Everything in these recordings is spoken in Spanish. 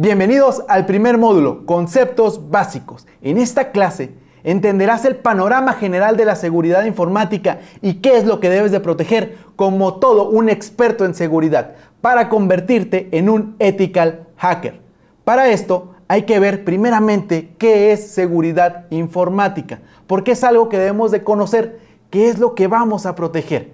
Bienvenidos al primer módulo, Conceptos Básicos. En esta clase entenderás el panorama general de la seguridad informática y qué es lo que debes de proteger como todo un experto en seguridad para convertirte en un ethical hacker. Para esto hay que ver primeramente qué es seguridad informática, porque es algo que debemos de conocer, qué es lo que vamos a proteger.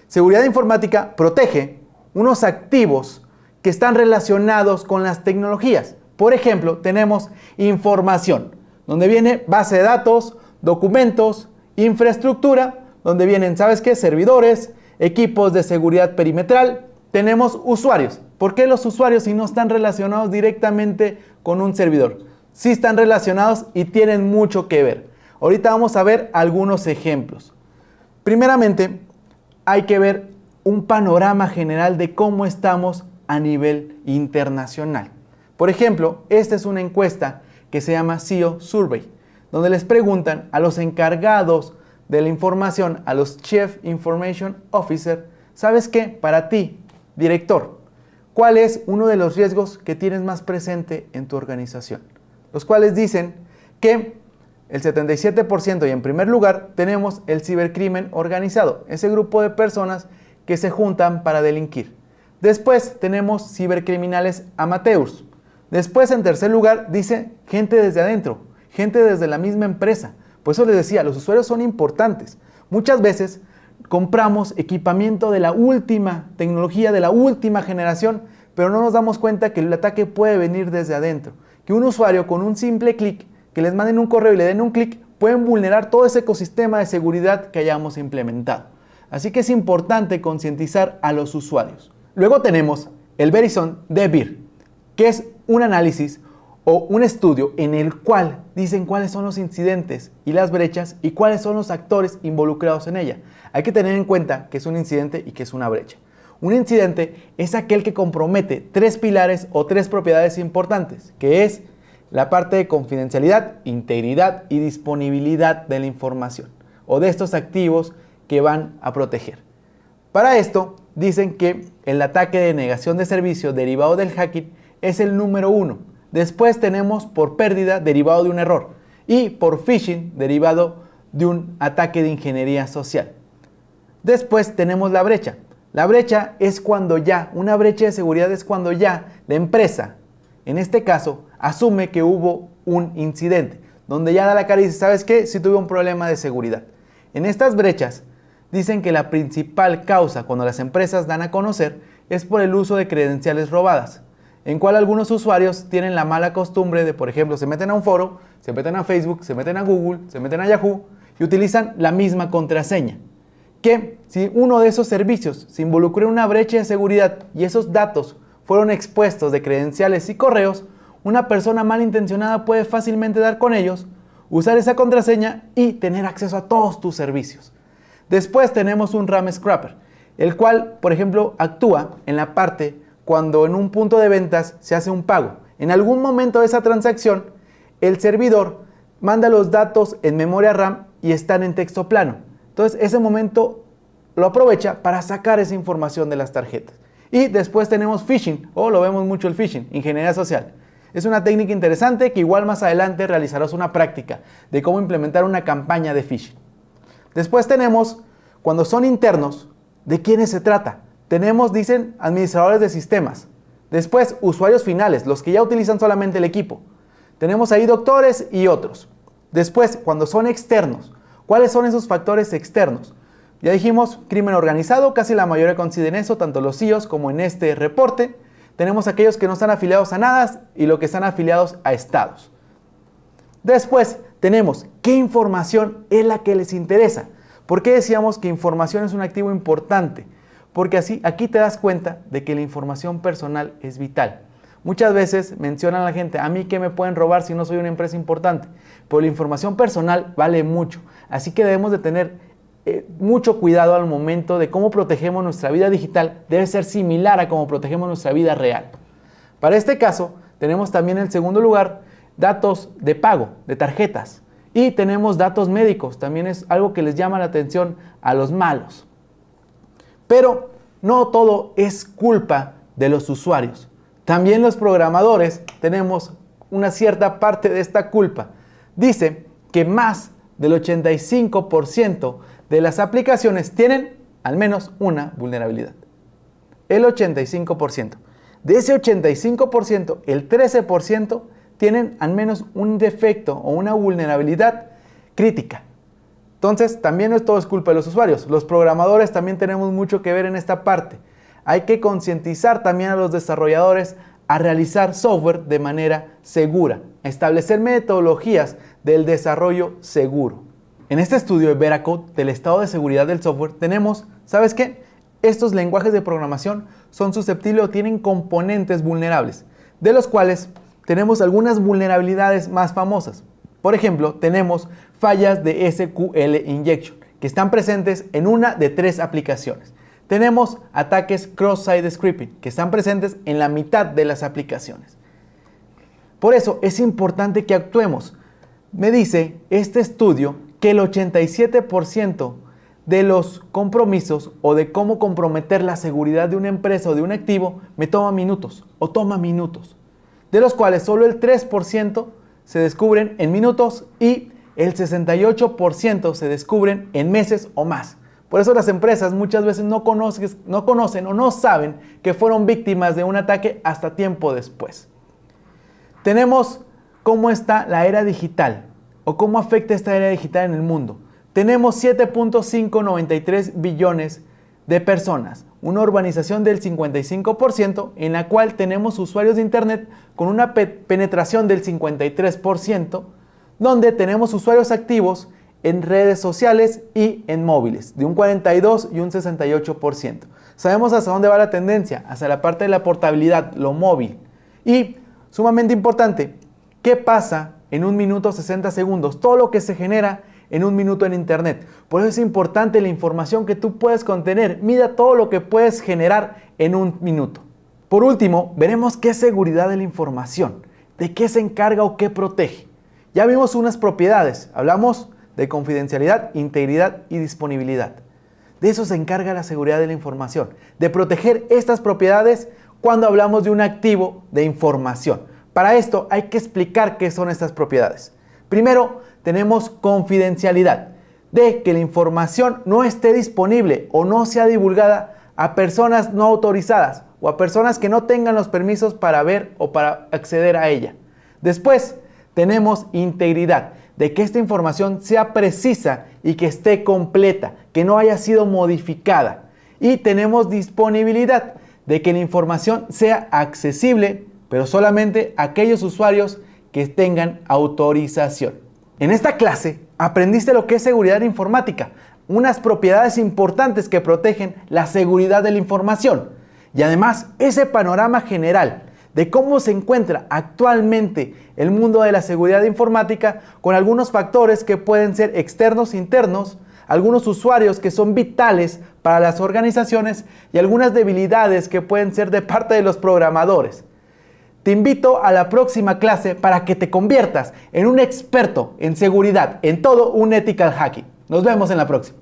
Seguridad informática protege unos activos que están relacionados con las tecnologías. Por ejemplo, tenemos información, donde viene base de datos, documentos, infraestructura, donde vienen, ¿sabes qué? Servidores, equipos de seguridad perimetral. Tenemos usuarios. ¿Por qué los usuarios si no están relacionados directamente con un servidor? Sí están relacionados y tienen mucho que ver. Ahorita vamos a ver algunos ejemplos. Primeramente, hay que ver un panorama general de cómo estamos a nivel internacional. Por ejemplo, esta es una encuesta que se llama CEO Survey, donde les preguntan a los encargados de la información, a los Chief Information Officer, ¿sabes qué? Para ti, director, ¿cuál es uno de los riesgos que tienes más presente en tu organización? Los cuales dicen que el 77% y en primer lugar tenemos el cibercrimen organizado, ese grupo de personas que se juntan para delinquir. Después tenemos cibercriminales amateurs. Después, en tercer lugar, dice gente desde adentro, gente desde la misma empresa. Por eso les decía, los usuarios son importantes. Muchas veces compramos equipamiento de la última tecnología, de la última generación, pero no nos damos cuenta que el ataque puede venir desde adentro. Que un usuario con un simple clic, que les manden un correo y le den un clic, pueden vulnerar todo ese ecosistema de seguridad que hayamos implementado. Así que es importante concientizar a los usuarios. Luego tenemos el Verizon DBIR, que es un análisis o un estudio en el cual dicen cuáles son los incidentes y las brechas y cuáles son los actores involucrados en ella. Hay que tener en cuenta que es un incidente y que es una brecha. Un incidente es aquel que compromete tres pilares o tres propiedades importantes, que es la parte de confidencialidad, integridad y disponibilidad de la información o de estos activos que van a proteger. Para esto, dicen que el ataque de negación de servicio derivado del hacking es el número 1. Después tenemos por pérdida derivado de un error y por phishing derivado de un ataque de ingeniería social. Después tenemos la brecha. La brecha es cuando ya, una brecha de seguridad es cuando ya la empresa, en este caso, asume que hubo un incidente, donde ya da la cara y dice, ¿sabes qué? Sí tuve un problema de seguridad. En estas brechas, dicen que la principal causa cuando las empresas dan a conocer es por el uso de credenciales robadas, en cual algunos usuarios tienen la mala costumbre de, por ejemplo, se meten a un foro, se meten a Facebook, se meten a Google, se meten a Yahoo y utilizan la misma contraseña. Que si uno de esos servicios se involucró en una brecha de seguridad y esos datos fueron expuestos de credenciales y correos, una persona malintencionada puede fácilmente dar con ellos, usar esa contraseña y tener acceso a todos tus servicios. Después tenemos un RAM Scrapper, el cual, por ejemplo, actúa en la parte cuando en un punto de ventas se hace un pago. En algún momento de esa transacción, el servidor manda los datos en memoria RAM y están en texto plano. Entonces, ese momento lo aprovecha para sacar esa información de las tarjetas. Y después tenemos phishing, o lo vemos mucho el phishing, ingeniería social. Es una técnica interesante que igual más adelante realizarás una práctica de cómo implementar una campaña de phishing. Después tenemos, cuando son internos, ¿de quiénes se trata? Tenemos, dicen, administradores de sistemas. Después, usuarios finales, los que ya utilizan solamente el equipo. Tenemos ahí doctores y otros. Después, cuando son externos, ¿cuáles son esos factores externos? Ya dijimos, crimen organizado, casi la mayoría coinciden en eso, tanto los CEOs como en este reporte. Tenemos aquellos que no están afiliados a nada y los que están afiliados a estados. Después, tenemos qué información es la que les interesa. ¿Por qué decíamos que información es un activo importante? Porque así aquí te das cuenta de que la información personal es vital. Muchas veces mencionan a la gente, a mí qué me pueden robar si no soy una empresa importante. Pero la información personal vale mucho. Así que debemos de tener mucho cuidado al momento de cómo protegemos nuestra vida digital. Debe ser similar a cómo protegemos nuestra vida real. Para este caso, tenemos también en el segundo lugar datos de pago, de tarjetas. Y tenemos datos médicos, también es algo que les llama la atención a los malos. Pero no todo es culpa de los usuarios. También los programadores tenemos una cierta parte de esta culpa. Dice que más del 85% de las aplicaciones tienen al menos una vulnerabilidad. El 85%. De ese 85%, el 13% tienen al menos un defecto o una vulnerabilidad crítica. Entonces, también no todo es culpa de los usuarios. Los programadores también tenemos mucho que ver en esta parte. Hay que concientizar también a los desarrolladores a realizar software de manera segura, a establecer metodologías del desarrollo seguro. En este estudio de Veracode del estado de seguridad del software tenemos, ¿sabes qué? Estos lenguajes de programación son susceptibles o tienen componentes vulnerables, de los cuales tenemos algunas vulnerabilidades más famosas. Por ejemplo, tenemos fallas de SQL injection, que están presentes en una de 3 aplicaciones. Tenemos ataques cross-site scripting, que están presentes en la mitad de las aplicaciones. Por eso es importante que actuemos. Me dice este estudio que el 87% de los compromisos o de cómo comprometer la seguridad de una empresa o de un activo me toma minutos o toma minutos, de los cuales solo el 3% se descubren en minutos y el 68% se descubren en meses o más. Por eso las empresas muchas veces no conocen o no saben que fueron víctimas de un ataque hasta tiempo después. Tenemos cómo está la era digital o cómo afecta esta era digital en el mundo. Tenemos 7.593 billones de personas, una urbanización del 55% en la cual tenemos usuarios de Internet con una penetración del 53%, donde tenemos usuarios activos en redes sociales y en móviles, de un 42 y un 68%. Sabemos hacia dónde va la tendencia, hacia la parte de la portabilidad, lo móvil. Y, sumamente importante, ¿qué pasa en 1 minuto 60 segundos? Todo lo que se genera en 1 minuto en Internet. Por eso es importante la información que tú puedes contener. Mira todo lo que puedes generar en 1 minuto. Por último, veremos qué es seguridad de la información, de qué se encarga o qué protege. Ya vimos unas propiedades, hablamos de confidencialidad, integridad y disponibilidad. De eso se encarga la seguridad de la información, de proteger estas propiedades cuando hablamos de un activo de información. Para esto hay que explicar qué son estas propiedades. Primero, tenemos confidencialidad, de que la información no esté disponible o no sea divulgada a personas no autorizadas o a personas que no tengan los permisos para ver o para acceder a ella. Después, tenemos integridad, de que esta información sea precisa y que esté completa, que no haya sido modificada. Y tenemos disponibilidad, de que la información sea accesible, pero solamente a aquellos usuarios que tengan autorización. En esta clase aprendiste lo que es seguridad informática, unas propiedades importantes que protegen la seguridad de la información y además ese panorama general de cómo se encuentra actualmente el mundo de la seguridad informática con algunos factores que pueden ser externos e internos, algunos usuarios que son vitales para las organizaciones y algunas debilidades que pueden ser de parte de los programadores. Te invito a la próxima clase para que te conviertas en un experto en seguridad, en todo un ethical hacking. Nos vemos en la próxima.